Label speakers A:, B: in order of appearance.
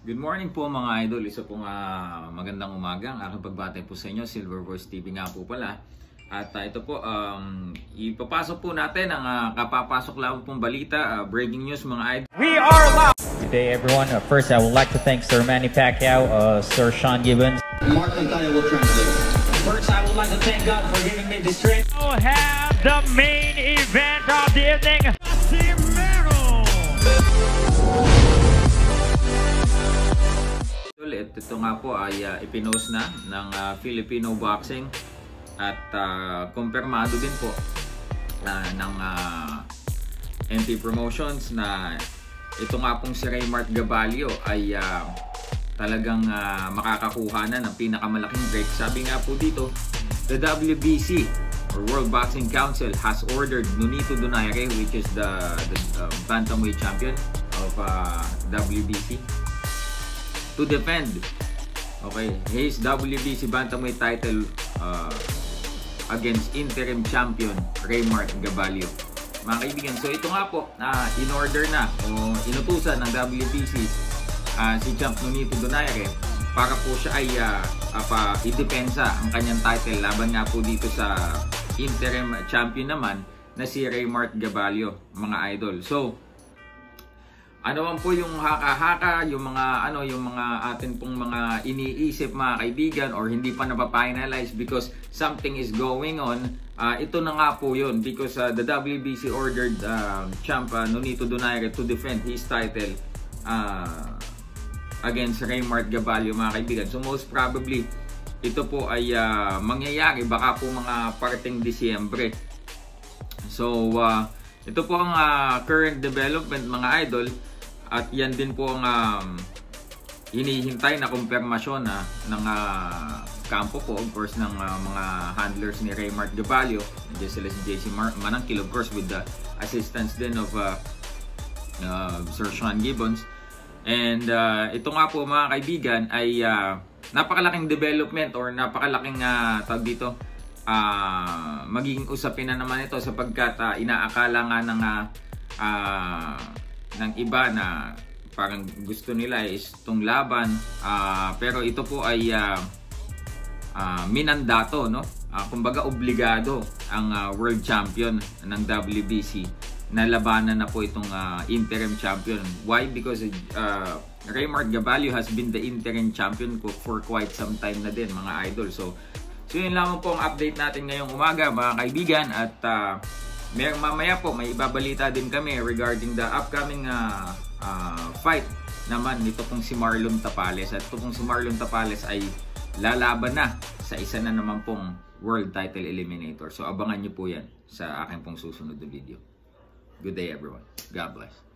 A: Good morning po mga idol. Isa pong magandang umaga. Ang aking pagbati po sa inyo, Silververse TV nga po pala. At ito po, ipapasok po natin ang kapapasok lang pong balita, breaking news mga idol.
B: We are live! Good day everyone. First, I would like to thank Sir Manny Pacquiao, Sir Sean Gibbons.
C: Mark Montana will translate.
D: First, I would like to thank God for giving me this trip.
B: We'll have the main event of the evening.
A: Ito nga po ay ipinost na ng Filipino Boxing at kumpirmado din po ng NT Promotions na ito nga pong si Raymart Gabalio ay talagang makakakuha na ng pinakamalaking break. Sabi nga po dito, the WBC or World Boxing Council has ordered Nonito Donaire, which is the bantamweight champion of WBC, to defend his WBC bantamweight title against interim champion Raymart Gabalio. Mga kaibigan, so ito nga po, in-order na o inutusan ng WBC si Champ Nonito Donaire para po siya ay idepensa ang kanyang title laban nga po dito sa interim champion naman na si Raymart Gabalio, mga idol. So ano man po yung haka-haka, yung mga atin pong mga iniisip mga kaibigan or hindi pa napapa-finalize because something is going on, ito na nga po yun because the WBC ordered Champ Nonito Donaire to defend his title against Raymart Gabalio, mga kaibigan. So most probably ito po ay mangyayari baka po mga parting Disyembre. So ito po ang current development mga idol. At yan din po ang hinihintay na kumpirmasyon ng kampo po, of course, ng mga handlers ni Raymart Gabalio. Nandiyan sila si JC Manangkil, of course, with the assistance din of Sir Sean Gibbons. And ito nga po mga kaibigan ay napakalaking development or napakalaking tawag dito, magiging usapin na naman ito sapagkat inaakala nga ng iba na parang gusto nila is itong laban, pero ito po ay minandato, no? Kumbaga obligado ang world champion ng WBC na labanan na po itong interim champion. Why? Because Raymart Gabalio has been the interim champion for quite some time na din mga idol. So yun lamang po ang update natin ngayong umaga mga kaibigan. At mamaya po may ibabalita din kami regarding the upcoming fight naman nito pong si Marlon Tapales. At ito pong si Marlon Tapales ay lalaban na sa isa na naman pong World Title Eliminator. So abangan nyo po yan sa aking pong susunod na video. Good day everyone. God bless.